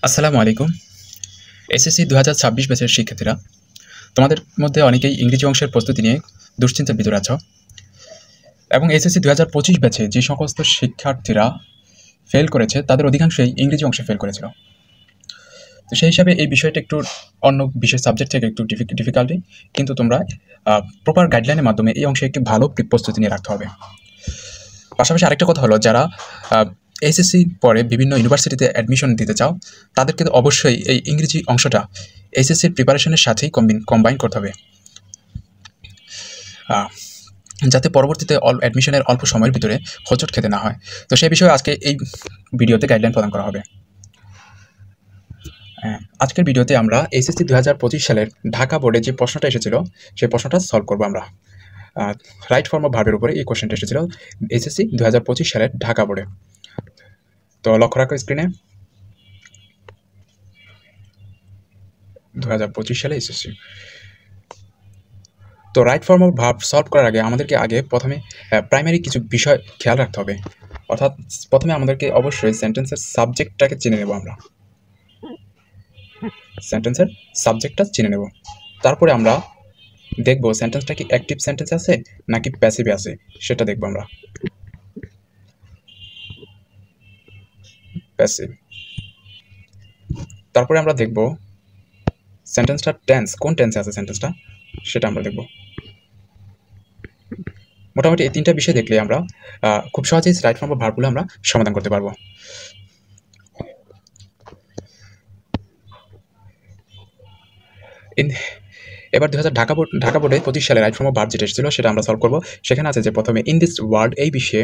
আসসালামু আলাইকুম। এসএসসি ২০২৬ ব্যাচের শিক্ষার্থীরা, তোমাদের মধ্যে অনেকেই ইংরেজি অংশের প্রস্তুতি নিয়ে দুশ্চিন্তার ভিতরে আছো এবং এসএসসি ২০২৫ ব্যাচে যে সমস্ত শিক্ষার্থীরা ফেল করেছে তাদের অধিকাংশই ইংরেজি অংশে ফেল করেছিল। তো সেই হিসাবে এই বিষয়টা একটু অন্য বিশেষ সাবজেক্ট থেকে একটু ডিফিকাল্টি, কিন্তু তোমরা প্রপার গাইডলাইনের মাধ্যমে এই অংশে একটি ভালো প্রস্তুতি নিয়ে রাখতে হবে। পাশাপাশি আরেকটা কথা হলো, যারা এসএসসি পরে বিভিন্ন ইউনিভার্সিটিতে অ্যাডমিশন দিতে চাও তাদেরকে তো অবশ্যই এই ইংরেজি অংশটা এসএসসির প্রিপারেশনের সাথেই কম্বাইন করতে হবে, যাতে পরবর্তীতে অ্যাডমিশনের অল্প সময়ের ভিতরে হোঁচট খেতে না হয়। তো সেই বিষয়ে আজকে এই ভিডিওতে গাইডলাইন প্রদান করা হবে। আজকের ভিডিওতে আমরা এসএসসি ২০২৫ সালের ঢাকা বোর্ডে যে প্রশ্নটা এসেছিল সেই প্রশ্নটা সলভ করবো আমরা। রাইট ফর্ম অফ ভার্বের উপরে এই কোশ্চেনটা এসেছিল এসএসসি ২০২৫ সালের ঢাকা বোর্ডে। তো লক্ষ্য রাখো স্ক্রিনে ২০২৫ সালে এসএসসি। তো right form of verb solve করার আগে আমাদেরকে প্রথমে প্রাইমারি কিছু বিষয় খেয়াল রাখতে হবে। অর্থাৎ প্রথমে আমাদেরকে অবশ্যই সেন্টেন্সের সাবজেক্টটাকে চিনে নেব। আমরা সেন্টেন্সের সাবজেক্টটা চিনে নেব, তারপরে আমরা দেখব সেন্টেন্সটা কি অ্যাক্টিভ সেন্টেন্স আছে নাকি প্যাসিভে আছে সেটা দেখব আমরা। প্যাসিভ। তারপরে আমরা দেখব সেন্টেন্সটা টেন্স, কোন টেন্সে আছে সেন্টেন্সটা সেটা আমরা দেখব। মোটামুটি এই তিনটা বিষয় দেখলে আমরা খুব সহজেই রাইট ফর্ম অফ ভার্বগুলো আমরা সমাধান করতে পারবো। এবার ঢাকা বোর্ডে ২৫ সালে রাইট ফর্ম অফ ভার্ব যেটা এসেছিল সেটা আমরা সলভ করবো। সেখানে আছে যে প্রথমে ইন দিস ওয়ার্ল্ড, এই বিশ্বে,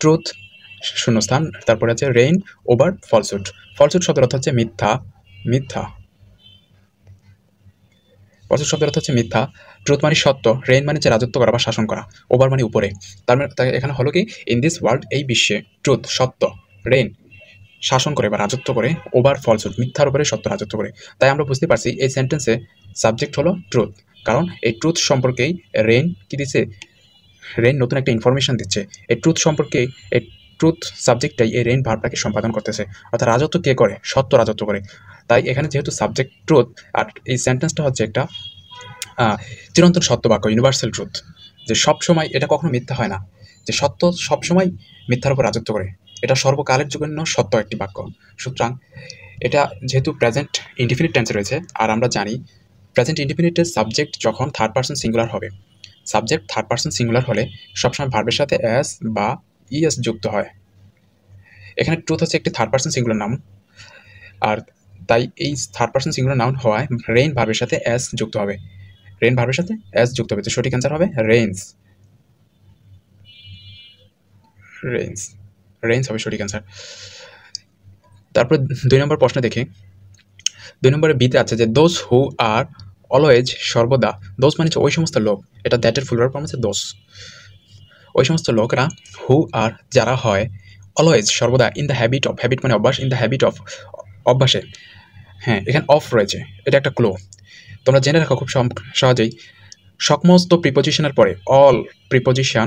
ট্রুথ শূন্যস্থান, তারপরে আছে রেইন ওভার ফলসুড। ফলসুড শব্দের অর্থ হচ্ছে মিথ্যা, ফলসুড শব্দের অর্থ হচ্ছে মিথ্যা। ট্রুথ মানে সত্য, রেইন মানে হচ্ছে রাজত্ব করা বা শাসন করা, ওভার মানে উপরে। তার মানে এখানে হলো কি ইন দিস ওয়ার্ল্ড, এই বিশ্বে, ট্রুথ সত্য, রেইন শাসন করে বা রাজত্ব করে, ওভার ফলসুড মিথ্যার উপরে সত্য রাজত্ব করে। তাই আমরা বুঝতে পারছি এই সেন্টেন্সে সাবজেক্ট হলো ট্রুথ, কারণ এই ট্রুথ সম্পর্কেই রেইন কি দিচ্ছে, রেইন নতুন একটা ইনফরমেশন দিচ্ছে। এই ট্রুথ সম্পর্কে এই ট্রুথ সাবজেক্টটাই এই রেইন ভার্বটাকে সম্পাদন করতেছে, অর্থাৎ রাজত্ব কে করে, সত্য রাজত্ব করে। তাই এখানে যেহেতু সাবজেক্ট ট্রুথ, আর এই সেন্টেন্সটা হচ্ছে একটা চিরন্তন সত্য বাক্য, ইউনিভার্সাল ট্রুথ, যে সবসময় এটা কখনো মিথ্যা হয় না, যে সত্য সবসময় মিথ্যার উপর রাজত্ব করে, এটা সর্বকালের জন্য সত্য একটি বাক্য। সুতরাং এটা যেহেতু প্রেজেন্ট ইনডিফিনিট টেন্সে রয়েছে, আর আমরা জানি প্রেজেন্ট ইনডিফিনিটের সাবজেক্ট যখন থার্ড পার্সন সিঙ্গুলার হবে, সাবজেক্ট থার্ড পার্সন সিঙ্গুলার হলে সবসময় ভার্বের সাথে এস বা ইএস যুক্ত হয়। এখানে ট্রুথ হচ্ছে একটি থার্ড পার্সন সিঙ্গুলার নাউন, আর তাই এই থার্ড পার্সন সিঙ্গুলার নাউন হওয়ায় রেইন ভার্বের সাথে এস যুক্ত হবে, রেইন ভার্বের সাথে এস যুক্ত হবে। তো সঠিক অ্যান্সার হবে রেইনস, রেইনস, রেইনস হবে সঠিক অ্যান্সার। তারপর ২ নম্বর প্রশ্ন দেখি। ২ নম্বরে বিতে আছে যে দোজ হু আর অলওয়েজ, সর্বদা। দোজ মানে হচ্ছে ওই সমস্ত লোক, এটা দ্যাটের ফুলবার ফর্ম হচ্ছে দোজ। ওই সমস্ত লোকরা, হু আর যারা হয়, অলওয়েজ সর্বদা, in the habit of, habit মানে অভ্যাস, ইন দ্য হ্যাবিট অফ অভ্যাসে। হ্যাঁ, এখানে অফ রয়েছে, এটা একটা ক্লো। তোমরা জেনে রাখো খুব সহজেই, সমস্ত প্রিপোজিশনের পরে, অল প্রিপোজিশন,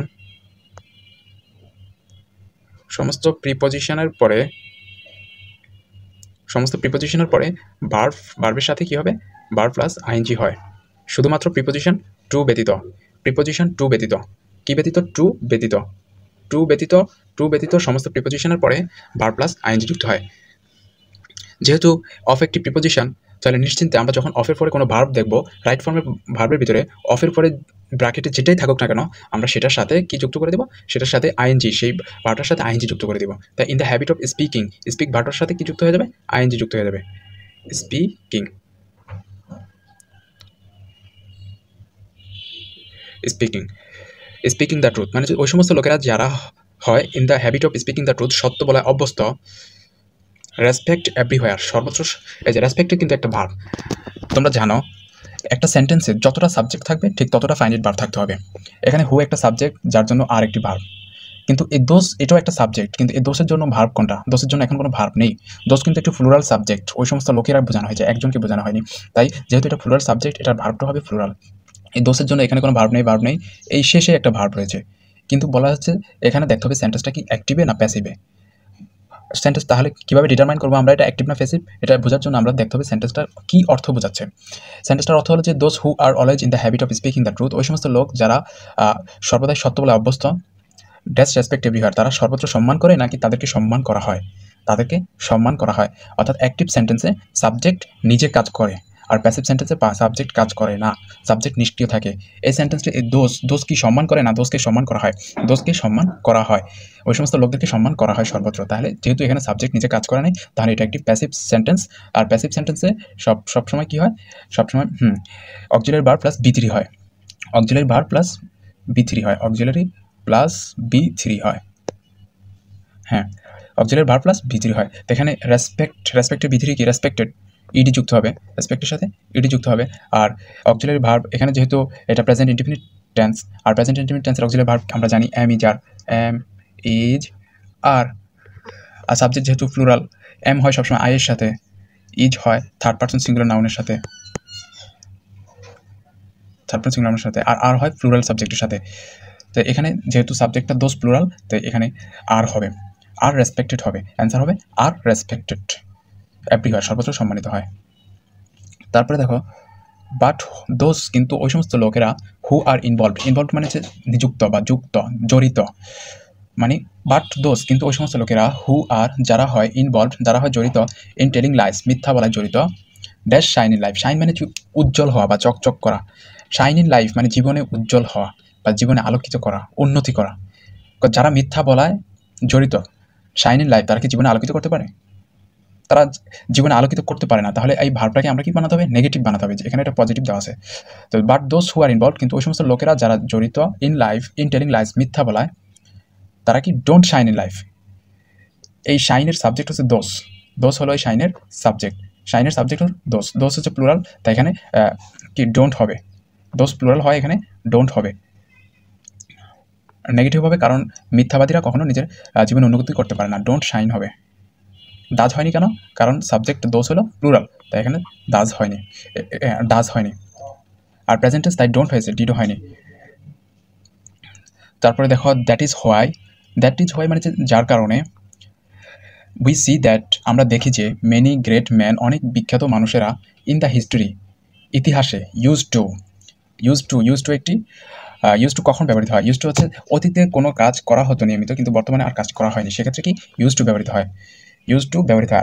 সমস্ত প্রিপোজিশনের পরে ভার্বের সাথে কি হবে, ভার্ব প্লাস আইএনজি হয়। শুধুমাত্র প্রিপোজিশন টু ব্যতীত, প্রিপোজিশন টু ব্যতীত, কি ব্যতীত, টু ব্যতীত, টু ব্যতীত সমস্ত প্রিপোজিশনের পরে ভার্ব প্লাস আইএনজি যুক্ত হয়। যেহেতু অফ একটি প্রিপোজিশন, তাহলে নিশ্চিন্তে আমরা যখন অফের পরে কোনো ভার্ব দেখব, রাইট ফর্মের ভার্বের ভিতরে অফের পরে ব্র্যাকেটে যেটাই থাকুক না কেন, আমরা সেটার সাথে কি যুক্ত করে দেবো, সেটার সাথে আইএনজি, সেই ভার্বটার সাথে আইএনজি যুক্ত করে দেবো। তাই in the habit of speaking, speak ভার্বটার সাথে কি যুক্ত হয়ে যাবে, আইএনজি যুক্ত হয়ে যাবে, speaking, speaking, speaking the truth মানে ওই সমস্ত লোকেরা যারা হয় in the habit of speaking the truth, সত্য বলায় অভ্যস্ত। রেসপেক্ট এভরিহোয়ার, সর্বত্র। এই যে রেসপেক্ট কিন্তু একটা ভার্ব, তোমরা জানো একটা সেন্টেন্সে যতটা সাবজেক্ট থাকবে ঠিক ততটা ফাইনাইট ভার্ব থাকতে হবে। এখানে হু একটা সাবজেক্ট, যার জন্য আর একটি ভার্ব, কিন্তু এই দোষ এটাও একটা সাবজেক্ট, কিন্তু এই দোষের জন্য ভার্ব কোনটা, দোষের জন্য এখন কোনো ভার্ব নেই। দোষ কিন্তু একটি ফ্লুরাল সাবজেক্ট, ওই সমস্ত লোকেরা বোঝানো হয়েছে, একজনকে বোঝানো হয়নি। তাই যেহেতু এটা ফ্লুরাল সাবজেক্ট, এটার ভার্বটা হবে ফ্লুরাল। এই দোষের জন্য এখানে কোনো ভার্ব নেই, এই শেষে একটা ভার্ব রয়েছে, কিন্তু বলা হচ্ছে এখানে দেখতে হবে সেন্টেন্সটা কি অ্যাক্টিভে না প্যাসিভে। সেন্টেন্স তাহলে কীভাবে ডিটারমাইন করবো আমরা এটা অ্যাক্টিভ না প্যাসিভ, এটা বোঝার জন্য আমরা দেখতে হবে সেন্টেন্সটার কী অর্থ বোঝাচ্ছে। সেন্টেন্সটার অর্থ হলো যে those who are always in the habit of speaking the truth, ওই সমস্ত লোক যারা সর্বদাই সত্য বলে অভ্যস্ত, ড্যাশ রেসপেক্ট এভরিওয়্যার, তারা সর্বত্র সম্মান করে নাকি তাদেরকে সম্মান করা হয়, তাদেরকে সম্মান করা হয়। অর্থাৎ অ্যাক্টিভ সেন্টেন্সে সাবজেক্ট নিজে কাজ করে, আর প্যাসিভ সেন্টেন্সে সাবজেক্ট কাজ করে না, সাবজেক্ট নিষ্ক্রিয় থাকে। এই সেন্টেন্সটি দোষ কি সম্মান করে না দোষকে সম্মান করা হয়, দোষকে সম্মান করা হয়, ওই সমস্ত লোকদেরকে সম্মান করা হয় সর্বত্র। তাহলে যেহেতু এখানে সাবজেক্ট নিজে কাজ করে নাই, তাহলে এটা একটি প্যাসিভ সেন্টেন্স। আর প্যাসিভ সেন্টেন্সে সবসময় কী হয়, সবসময় auxiliary verb plus V three হয়, auxiliary verb plus V three হয়, অক্সিলারি প্লাস বি থ্রি হয়, হ্যাঁ auxiliary verb plus V three হয়। তো এখানে রেসপেক্টের বি থ্রি কি রেসপেক্টেড, ইডি যুক্ত হবে, রেসপেক্টের সাথে ইডি যুক্ত হবে। আর অক্সিলারি ভার্ব এখানে যেহেতু এটা প্রেজেন্ট ইনডিফিনিট টেন্স, আর প্রেজেন্ট ইনডিফিনিট টেন্সের অক্সিলারি ভার্ব আমরা জানি am is are, am is are subject যেহেতু প্লুরাল, এম হয় সবসময় আই এর সাথে, ইজ হয় থার্ড পারসন সিঙ্গুলার নাউনের সাথে, আর হয় প্লুরাল সাবজেক্টের সাথে। তো এখানে যেহেতু সাবজেক্টটা দোষ প্লুরাল, তো এখানে আর হবে, আর রেসপেক্টেড হবে, অ্যান্সার হবে আর রেসপেক্টেড, এভরি হয় সর্বত্র সম্মানিত হয়। তারপরে দেখো বাট দোষ কিন্তু ওই সমস্ত লোকেরা হু আর ইনভলভড মানে হচ্ছে নিযুক্ত বা যুক্ত, জড়িত, মানে বাট দোষ কিন্তু ওই সমস্ত লোকেরা হু আর যারা হয় ইনভলভড, যারা হয় জড়িত, ইন টেলিং লাইস মিথ্যা বলায় জড়িত, dash shine in life, shine মানে উজ্জ্বল হওয়া বা চকচক করা, শাইন ইন লাইফ মানে জীবনে উজ্জ্বল হওয়া বা জীবনে আলোকিত করা, উন্নতি করা। যারা মিথ্যা বলায় জড়িত, শাইন ইন লাইফ, তারা কি জীবনে আলোকিত করতে পারে? তারা জীবনে আলোকিত করতে পারে না। তাহলে এই ভার্বটাকে আমরা কি বানাতে হবে, নেগেটিভ বানাতে হবে, এখানে একটা পজিটিভ দেওয়া আছে। তো but those who R involved কিন্তু ওই সমস্ত লোকেরা যারা জড়িত, in life in telling life মিথ্যা বলায়, তারা কি ডোন্ট শাইন ইন লাইফ। এই শাইনের সাবজেক্ট হচ্ছে দোষ, দোষ হলো এই শাইনের সাবজেক্ট, শাইনের সাবজেক্ট হলো দোষ, দোষ হচ্ছে প্লুরাল, তাই এখানে কি ডোন্ট হবে, দোষ প্লুরাল হয়, এখানে ডোন্ট হবে, নেগেটিভ হবে, কারণ মিথ্যাবাদীরা কখনো নিজের জীবনে উন্নতি করতে পারে না, ডোন্ট শাইন হবে। দাজ হয়নি কেন, কারণ সাবজেক্ট দোষ হলো প্লুরাল, তাই এখানে দাজ হয়নি, আর প্রেজেন্টেন্স তাই ডোন্ট হয়েছে, ডিডও হয়নি। তারপরে দেখো দ্যাট ইজ হোয়াই মানে যার কারণে, উই সি দ্যাট আমরা দেখি যে, মেনি গ্রেট ম্যান অনেক বিখ্যাত মানুষেরা, ইন দ্য হিস্ট্রি ইতিহাসে, ইউজ টু একটি ইউজ টু কখন ব্যবহৃত হয়, ইউজ টু হচ্ছে অতীতে কোনো কাজ করা হতো নিয়মিত কিন্তু বর্তমানে আর কাজ করা হয়নি, সেক্ষেত্রে কি ইউজ টু ব্যবহৃত হয়,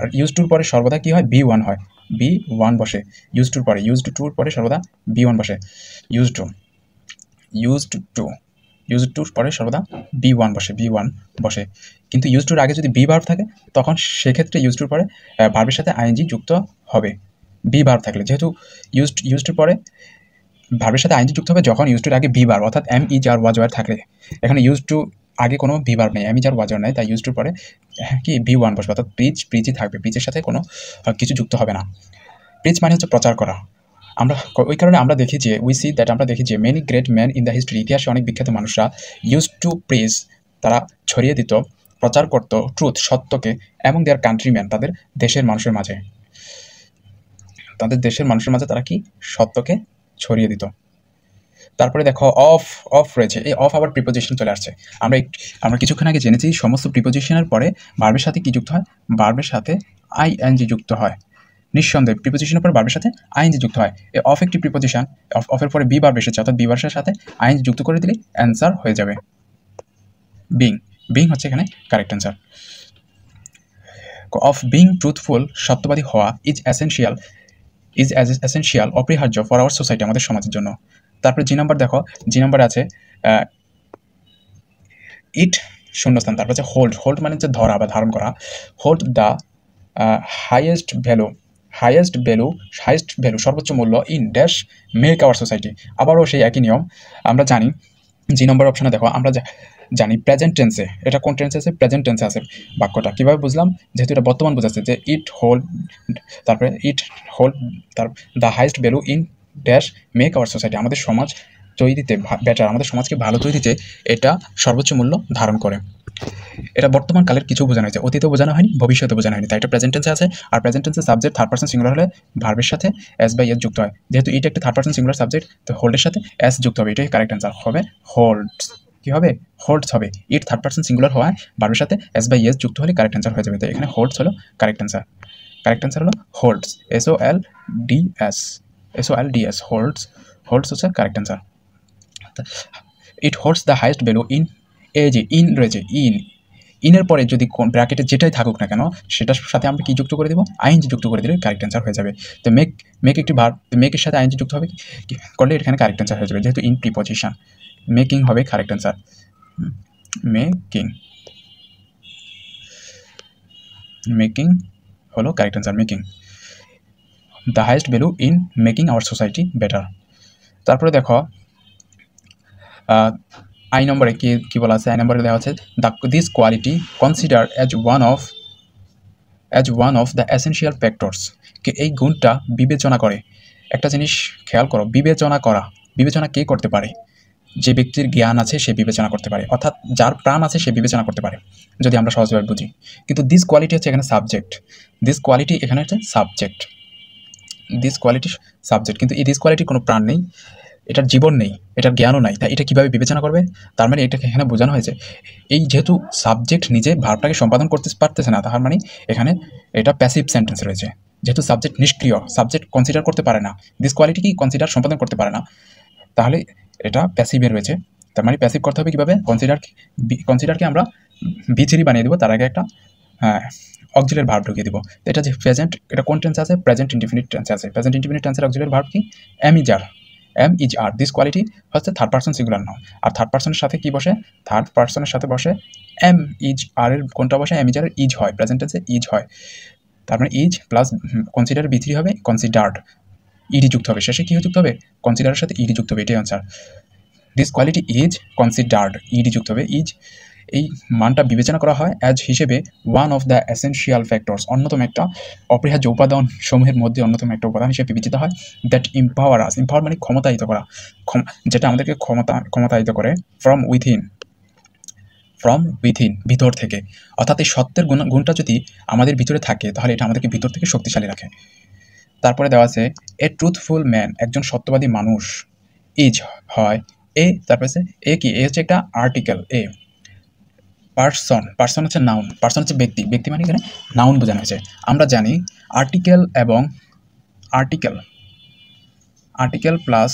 আর ইউজ টুর পরে সর্বদা কি হয়, বি ওয়ান হয়, বি ওয়ান বসে, ইউজ টুর পরে সর্বদা বি ওয়ান বসে, ইউজ টুর পরে সর্বদা বি ওয়ান বসে, কিন্তু ইউজ টুর আগে যদি বি ভার্ব থাকে তখন সেক্ষেত্রে ইউজ টুর পরে ভার্বের সাথে আইএনজি যুক্ত হবে, বি ভার্ব থাকলে, যেহেতু ইউজ টুর পরে ভার্বের সাথে আইএনজি যুক্ত হবে যখন ইউজ টুর আগে বি ভার্ব অর্থাৎ am is are was were থাকলে, এখানে ইউজ টু আগে কোনো ভি ভার্ব নেই, am is are was were নেই, তাই ইউজ টুর পরে কি বি ওয়ান বসবে, অর্থাৎ প্রিচই থাকবে, প্রিচের সাথে কোনো কিছু যুক্ত হবে না। প্রিচ মানে হচ্ছে প্রচার করা, ওই কারণে আমরা দেখি যে আমরা দেখি যে many great man in the history ইতিহাসে অনেক বিখ্যাত মানুষরা ইউজ টু প্রিচ, তারা ছড়িয়ে দিত, প্রচার করত ট্রুথ সত্যকে, এবং দেয়ার কান্ট্রিম্যান তাদের দেশের মানুষের মাঝে তারা কি সত্যকে ছড়িয়ে দিত। তারপরে দেখো অফ রয়েছে, এই অফ আবার প্রিপোজিশন চলে আসছে। আমরা কিছুক্ষণ আগে জেনেছি সমস্ত প্রিপোজিশনের পরে ভার্বের সাথে কি যুক্ত হয়, ভার্বের সাথে আইএনজি যুক্ত হয়, নিঃসন্দেহে প্রিপোজিশনের পর ভার্বের সাথে আইএনজি যুক্ত হয়। এই অফ একটি প্রিপোজিশন, অফের পরে বি ভার্ব এসেছে, অর্থাৎ বি ভার্বের সাথে আইএনজি যুক্ত করে দিলে অ্যান্সার হয়ে যাবে বিং হচ্ছে এখানে correct answer. Of being truthful সত্যবাদী হওয়া ইজ এসেনশিয়াল অপরিহার্য ফর আওয়ার সোসাইটি আমাদের সমাজের জন্য। তারপরে জি নাম্বার দেখো, জি নাম্বারে আছে ইট শূন্যস্থান, তারপর হচ্ছে হোল্ড মানে হচ্ছে ধরা বা ধারণ করা, হোল্ড দ্য হাইয়েস্ট ভ্যালু সর্বোচ্চ মূল্য in dash make our society. আবারও সেই একই নিয়ম আমরা জানি, জি নম্বর অপশানে দেখো আমরা জানি প্রেজেন্ট টেন্সে, এটা কোন টেন্সে আছে, প্রেজেন্ট টেন্সে আছে বাক্যটা। কীভাবে বুঝলাম, যেহেতু এটা বর্তমান বোঝাচ্ছে যে তারপরে তার the highest value in dash make our society, আমাদের সমাজ তৈরিতে বেটার, আমাদের সমাজকে ভালো তৈরিতে এটা সর্বোচ্চ মূল্য ধারণ করে। এটা বর্তমান কালের কিছু বোঝানো হয়েছে, অতীতে বোঝানো হয়নি, ভবিষ্যতে বোঝানো হয়নি, তাই এটা প্রেজেন্ট টেন্সে আছে। আর প্রেজেন্ট টেন্সে সাবজেক্ট থার্ড পারসন সিঙ্গুলার হলে ভার্বের সাথে এস বাই এস যুক্ত হয়, যেহেতু এটা একটা থার্ড পারসন সিঙ্গুলার সাবজেক্ট, তো হোল্ডের সাথে এস যুক্ত হবে, এটাই কারেক্ট অ্যান্সার হবে হোল্ডস। কী হবে? হোল্ডস হবে। ইট থার্ড পার্সন সিঙ্গুলার হওয়ায় ভার্বের সাথে এস বাই এস যুক্ত হলে কারেক্ট অ্যান্সার হয়ে যাবে। তো এখানে হোল্ডস হলো কারেক্ট অ্যান্সার। কারেক্ট অ্যান্সার হলো হোল্ডস, SOLDS, হোল্ডস। হোল্ডস হচ্ছে correct answer. It holds the highest value in, এই যে ইন রয়েছে, ইনের পরে যদি ব্র্যাকেটে যেটাই থাকুক না কেন সেটার সাথে আমরা কি যুক্ত করে দেবো? আইএনজি যুক্ত করে দিলে কারেক্ট অ্যান্সার হয়ে যাবে। তো মেক একটি ভার্ব, মেকের সাথে আইএনজি যুক্ত হবে করলে এখানে কারেক্ট অ্যান্সার হয়ে যাবে, যেহেতু ইন প্রিপজিশন। মেকিং হবে কারেক্ট অ্যান্সার। মেকিং হলো correct answer. Making the highest value in making our society better. তারপরে দেখো আই নম্বরে কি বলা আছে? আই নম্বরে দেওয়া আছে this quality consider as one of the essential factors. এই গুণটা বিবেচনা করে, একটা জিনিস খেয়াল করো, বিবেচনা কে করতে পারে? যে ব্যক্তির জ্ঞান আছে সে বিবেচনা করতে পারে, অর্থাৎ যার প্রাণ আছে সে বিবেচনা করতে পারে, যদি আমরা সহজভাবে বুঝি। কিন্তু দিস কোয়ালিটি হচ্ছে এখানে সাবজেক্ট, দিস কোয়ালিটি এখানে হচ্ছে সাবজেক্ট, দিস কোয়ালিটি সাবজেক্ট। কিন্তু এই দিস কোয়ালিটির কোনো প্রাণ নেই, এটার জীবন নেই, এটার জ্ঞানও নাই, তাই এটা কীভাবে বিবেচনা করবে? তার মানে এটাকে এখানে বোঝানো হয়েছে এই যেহেতু সাবজেক্ট নিজে ভার্বটাকে সম্পাদন করতে পারতেছে না, তার মানে এখানে এটা প্যাসিভ সেন্টেন্স রয়েছে। যেহেতু সাবজেক্ট নিষ্ক্রিয়, সাবজেক্ট কনসিডার করতে পারে না, দিস কোয়ালিটি কি কনসিডার সম্পাদন করতে পারে না, তাহলে এটা প্যাসিভে রয়েছে। তার মানে প্যাসিভ করতে হবে কীভাবে? কনসিডারকে আমরা বি3 বানিয়ে দেবো, তার আগে একটা অক্সিলারি ভার্ব ঢুকিয়ে দেবো। এটা যে প্রেজেন্ট, এটা কোন টেন্স আছে? প্রেজেন্ট ইনডিফিনিট টেন্স আছে। প্রেজেন্ট ইনডিফিনিট টেন্সের অক্সিলারি ভার্ব কি? Am is are. This quality হচ্ছে থার্ড পার্সন সিঙ্গুলার নাউন, আর থার্ড পার্সনের সাথে কি বসে? থার্ড পার্সনের সাথে বসে এম ইজ আর এর কোনটা বসে? এম ইজ আর এর ইজ হয়, প্রেজেন্ট টেন্সে ইজ হয়। তার মানে ইজ প্লাস কনসিডার বি3 হবে কনসিডার্ড, ইডি যুক্ত হবে, শেষে কি যুক্ত হবে? কনসিডারের সাথে ইডি যুক্ত হবে, এটাই answer. This quality is considered, ED যুক্ত হবে, ইজ এই মানটা বিবেচনা করা হয় অ্যাজ হিসেবে one of the essential factors, অন্যতম একটা অপরিহার্য উপাদান সমূহের মধ্যে অন্যতম একটা উপাদান হিসেবে বিবেচিত হয়। দ্যাট ইম্পাওয়ার আস, ইম্পাওয়ার মানে ক্ষমতায়িত করা, যেটা আমাদেরকে ক্ষমতায়িত করে ফ্রম উইথিন, ভিতর থেকে। অর্থাৎ এই সত্যের গুণটা যদি আমাদের ভিতরে থাকে তাহলে এটা আমাদেরকে ভিতর থেকে শক্তিশালী রাখে। তারপরে দেওয়া আছে এ ট্রুথফুল ম্যান, একজন সত্যবাদী মানুষ, ইজ হয় এ, তারপরে এ কি? এ হচ্ছে একটা আর্টিকেল, এ পার্সন হচ্ছে নাউন, পার্সন হচ্ছে ব্যক্তি মানে এখানে নাউন বোঝানো হয়েছে। আমরা জানি আর্টিকেল এবং আর্টিকেল প্লাস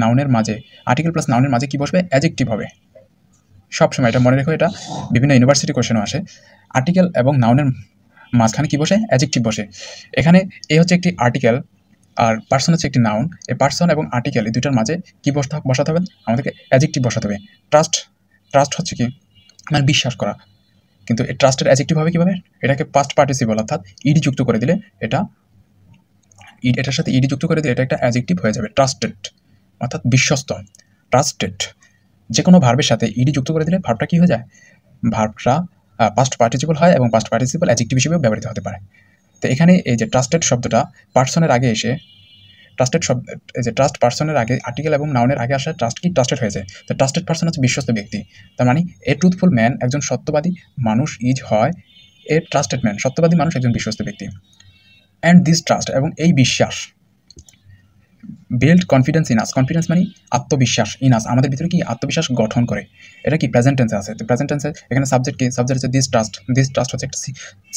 নাউনের মাঝে, আর্টিকেল প্লাস নাউনের মাঝে কি বসবে? অ্যাডজেক্টিভ হবে সবসময়, এটা মনে রেখো, এটা বিভিন্ন ইউনিভার্সিটি কোশ্চেনও আসে। আর্টিকেল এবং নাউনের মাঝখানে কি বসে? অ্যাডজেক্টিভ বসে। এখানে এ হচ্ছে একটি আর্টিকেল আর পার্সন হচ্ছে একটি নাউন। এই পার্সন এবং আর্টিকেল এই দুইটার মাঝে কি বসাতে হবে? আমাদেরকে অ্যাডজেক্টিভ বসাতে হবে। ট্রাস্ট হচ্ছে কি? মানে বিশ্বাস করা, কিন্তু এই ট্রাস্টের অ্যাডজেক্টিভ হবে কীভাবে? এটাকে পাস্ট পার্টিসিপল, অর্থাৎ ইডি যুক্ত করে দিলে এটার সাথে ইডি যুক্ত করে দিলে এটা একটা অ্যাডজেক্টিভ হয়ে যাবে, ট্রাস্টেড, অর্থাৎ বিশ্বস্ত, ট্রাস্টেড। যে কোনো ভার্বের সাথে ইডি যুক্ত করে দিলে ভার্বটা কী হয়ে যায়? ভার্বটা পাস্ট পার্টিসিপল হয় এবং পাস্ট পার্টিসিপল অ্যাডজেক্টিভ হিসেবেও ব্যবহৃত হতে পারে। তো এখানে এই যে ট্রাস্টেড শব্দটা পার্সনের আগে এসে, এই যে ট্রাস্ট পার্সনের আগে আর্টিকেল এবং নাউনের আগে আসা ট্রাস্টেড হয়ে যায়। তো ট্রাস্টেড পার্সন হচ্ছে বিশ্বস্ত ব্যক্তি। তার মানে এ ট্রুথফুল ম্যান, একজন সত্যবাদী মানুষ, ইজ হয় এ ট্রাস্টেড ম্যান, সত্যবাদী মানুষ একজন বিশ্বস্ত ব্যক্তি। অ্যান্ড দিস ট্রাস্ট, এবং এই বিশ্বাস, build confidence in us, confidence মানে আত্মবিশ্বাস, ইন আস আমাদের ভিতরে কি আত্মবিশ্বাস গঠন করে। এটা কি? প্রেজেন্ট টেন্সে আছে। তো প্রেজেন্ট টেন্সে এখানে সাবজেক্ট কি? সাবজেক্ট হচ্ছে দিস ট্রাস্ট হচ্ছে একটা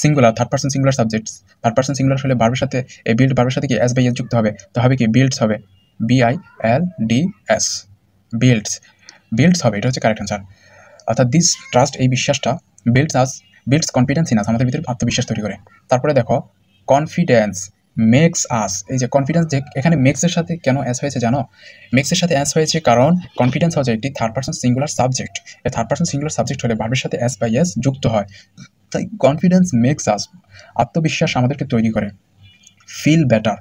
singular, third person singular subject. Third person singular হলে ভার্বের সাথে এই বিল্ড ভার্বের সাথে কি এস বাই এস যুক্ত হবে, তো হবে কি? বিল্ডস হবে, BILDS, বিল্ডস হবে, এটা হচ্ছে কারেক্ট অ্যান্সার। অর্থাৎ দিস ট্রাস্ট, এই বিশ্বাসটা, বিল্ডস কনফিডেন্স ইন আস আমাদের ভিতরে আত্মবিশ্বাস তৈরি করে। তারপরে দেখো কনফিডেন্স মেক্স আস, এই যে কনফিডেন্স, যে এখানে মেক্সের সাথে কেন অ্যাস হয়েছে জানো? মেক্সের সাথে অ্যাস হয়েছে কারণ কনফিডেন্স হচ্ছে একটি থার্ড পার্সন সিঙ্গুলার সাবজেক্ট। এই থার্ড পার্সন সিঙ্গুলার সাবজেক্ট হলে ভার্বের সাথে এস বাই এস যুক্ত হয়, তাই কনফিডেন্স মেক্স আস, আত্মবিশ্বাস আমাদেরকে তৈরি করে। ফিল বেটার,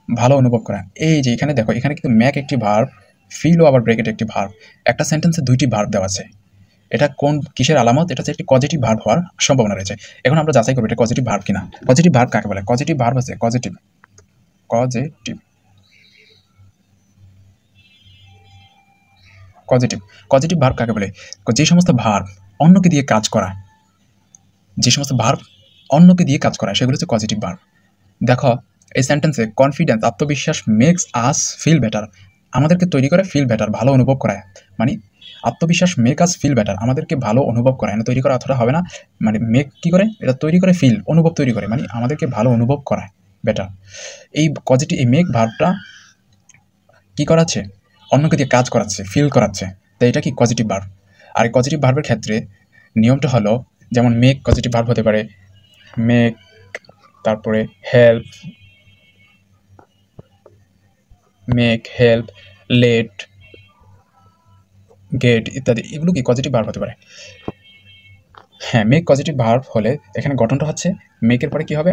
ভালো অনুভব করা। এই যে এখানে দেখো, এখানে কিন্তু ম্যাক একটি ভার্ব, ফিলও আবার ব্রেকেট একটি ভার্ব, একটা সেন্টেন্সে দুইটি ভার্ব দেওয়া আছে। এটা কোন কিসের আলামত? এটা হচ্ছে একটি পজিটিভ ভার্ব হওয়ার সম্ভাবনা রয়েছে। এখন আমরা যাচাই করবো এটা পজিটিভ ভার্ব কিনা। পজিটিভ ভার্ব কাকে বলে? পজিটিভ ভার্ব আছে পজিটিভ ভার্ব কাকে বলে? যে সমস্ত ভার্ব অন্যকে দিয়ে কাজ করায়, সেগুলো হচ্ছে পজিটিভ ভার্ব। দেখো এই সেন্টেন্সে কনফিডেন্স, আত্মবিশ্বাস, মেক্স আস ফিল বেটার, আমাদেরকে তৈরি করে ফিল বেটার, ভালো অনুভব করায়। মানে আত্মবিশ্বাস মেক আস ফিল বেটার, আমাদেরকে ভালো অনুভব করায় না, তৈরি করা অতটা হবে না। মানে মেক কী করে, এটা তৈরি করে ফিল, অনুভব তৈরি করে, মানে আমাদেরকে ভালো অনুভব করায় বেটার। এই পজিটিভ এই মেক ভার্বটা কী করাচ্ছে, অন্যকে দিয়ে কাজ করাচ্ছে, ফিল করাচ্ছে, তো এটা কি পজিটিভ ভার্ব। আর এই পজিটিভ ভার্বের ক্ষেত্রে নিয়মটা হলো, যেমন মেক পজিটিভ ভার্ব হতে পারে মেক, তারপরে help, make, help, let, get ইত্যাদি, এগুলো কি পজিটিভ ভার্ব হতে পারে। হ্যাঁ, মেক পজিটিভ ভার্ব হলে এখানে গঠনটা হচ্ছে মেকের পরে কি হবে,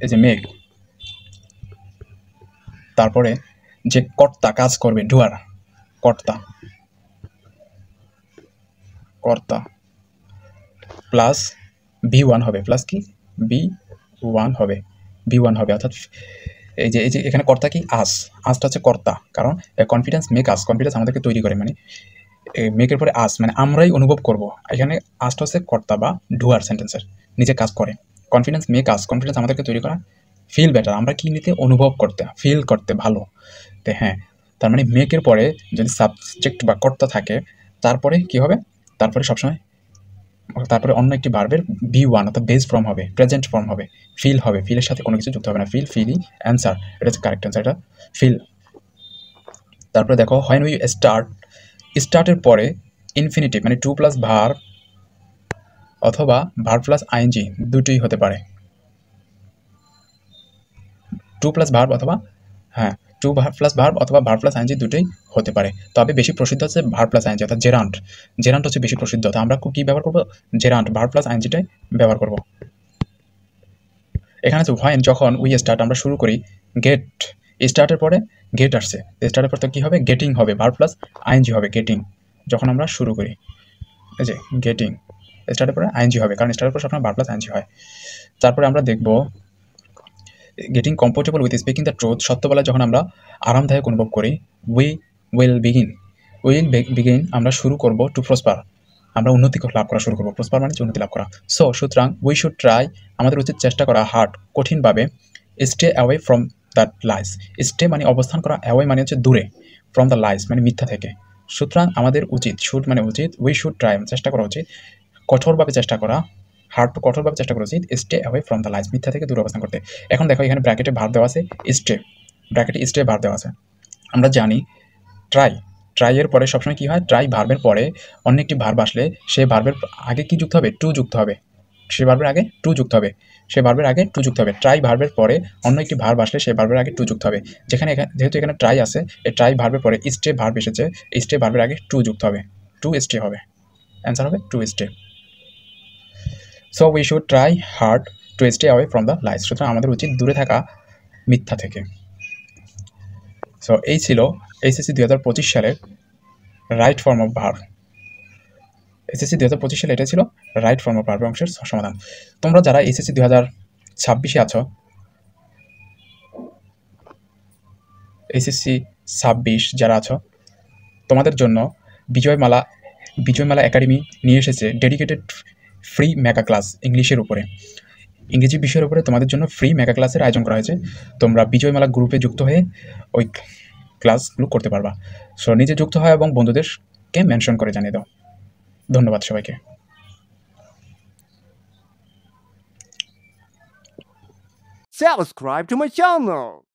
এই যে মেক, তারপরে যে কর্তা কাজ করবে, ডুয়ার, কর্তা, কর্তা প্লাস V1 হবে, প্লাস কি B1 হবে, B1 হবে, অর্থাৎ এই যে এখানে কর্তা কি আস, আসটা হচ্ছে কর্তা, কারণ কনফিডেন্স মেক আস, কনফিডেন্স আমাদেরকে তৈরি করে, মানে মেকের পরে আস মানে আমরাই অনুভব করব। এখানে আসটা হচ্ছে কর্তা বা ডুয়ার, সেন্টেন্সের নিচে কাজ করে। কনফিডেন্স মেক আস, কনফিডেন্স আমাদেরকে তৈরি করা ফিল বেটার, আমরা কি নিতে অনুভব করতে, ফিল করতে ভালো। তো হ্যাঁ, তার মানে মেকের পরে যদি সাবজেক্ট বা কর্তা থাকে, তারপরে কি হবে, তারপরে সবসময় তারপরে অন্য একটি ভার্বের B1 অর্থাৎ বেস ফর্ম হবে, প্রেজেন্ট ফর্ম হবে, ফিল হবে, ফিলের সাথে কোনো কিছু যুক্ত হবে না, ফিল, ফিলই অ্যান্সার, এটা হচ্ছে কারেক্ট অ্যান্সার, এটা ফিল। তারপরে দেখো হোয়েন উই স্টার্ট, স্টার্টের পরে ইনফিনিটিভ মানে টু প্লাস ভার্ব অথবা ভার্ব প্লাস আইএনজি দুটোই হতে পারে, টু প্লাস ভার্ব অথবা হ্যাঁ টু প্লাস ভার্ব অথবা ভার্ব প্লাস আইএনজি দুটোই হতে পারে। তবে বেশি প্রসিদ্ধ হচ্ছে ভার্ব প্লাস আইএনজি অর্থাৎ জেরান্ট, জেরান্ট হচ্ছে বেশি প্রসিদ্ধ। তো আমরা কী ব্যবহার করবো, জেরান্ট, ভার্ব প্লাস আইএনজিটাই ব্যবহার করব। এখানে হচ্ছে হোয়েন, যখন উই স্টার্ট আমরা শুরু করি, গেট, স্টার্টের পরে গেট আসছে, স্টার্টের পর তো কী হবে, গেটিং হবে, ভার্ব প্লাস আইএনজি হবে, গেটিং, যখন আমরা শুরু করি, এই যে গেটিং, স্টার্টের পরে আইএনজি হবে, কারণ স্টার্টের পর সবসময় ভার্ব প্লাস আইএনজি হয়। তারপরে আমরা দেখব getting comfortable with speaking the truth, সত্য বলা যখন আমরা আরামদায়ক অনুভব করি, উইল বিগিন আমরা শুরু করব, টু প্রসপার আমরা উন্নতি লাভ করা শুরু করবো, প্রসপার মানে উন্নতি লাভ করা। সো সুতরাং উই শুড ট্রাই আমাদের উচিত চেষ্টা করা, হার্ড কঠিনভাবে, stay away from that lies, stay মানে অবস্থান করা, অ্যাওয়ে মানে হচ্ছে দূরে, ফ্রম দ্য লাইস মানে মিথ্যা থেকে। সুতরাং আমাদের উচিত, শুড মানে উচিত, উই শুড ট্রাই চেষ্টা করা উচিত, কঠোরভাবে চেষ্টা করা, হার্ড টু কঠোরভাবে চেষ্টা করা উচিত, stay away from the lies মিথ্যা থেকে দূরে অবস্থান করতে। এখন দেখো এখানে ব্র্যাকেটে ভার্ব দেওয়া আছে স্টে, ব্র্যাকেটে স্টে ভার্ব দেওয়া আছে। আমরা জানি ট্রাই, ট্রাইয়ের পরে সবসময় কী হয়, ট্রাই ভার্বের পরে অন্য একটি ভার্ব আসলে সে ভার্বের আগে কি যুক্ত হবে, টু যুক্ত হবে, সে ভার্বের আগে টু যুক্ত হবে, সে ভার্বের আগে টু যুক্ত হবে। ট্রাই ভার্বের পরে অন্য একটি ভার্ব আসলে সেই ভার্বের আগে টু যুক্ত হবে। যেহেতু এখানে ট্রাই আছে, এই ট্রাই ভার্বের পরে স্টে ভার্ব এসেছে, স্টে ভার্বের আগে টু যুক্ত হবে, টু স্টে হবে, অ্যান্সার হবে to stay. So we should try hard to stay away from the lies, সুতরাং আমাদের উচিত দূরে থাকা মিথ্যা থেকে। সো এই ছিল এইচএসসি 2025 সালের right form of verb. SSC 2025 সালে এটা ছিল রাইট ফর্ম অফ ভার্ব অংশের সমাধান। তোমরা যারা এসএসসি 2026 আছো, এসএসসি 26 যারা আছো, তোমাদের জন্য বিজয়মালা একাডেমি নিয়ে এসেছে ডেডিকেটেড ফ্রি মেগা ক্লাস ইংলিশের উপরে, ইংরেজি বিষয়ের উপরে তোমাদের জন্য ফ্রি মেগা ক্লাসের আয়োজন করা হয়েছে। তোমরা বিজয়মালা গ্রুপে যুক্ত হয়ে ওই ক্লাসগুলো করতে পারবা। সো নিজে যুক্ত হয় এবং বন্ধুদেরকে মেনশন করে জানিয়ে দাও। ধন্যবাদ সবাইকে। Subscribe to my channel.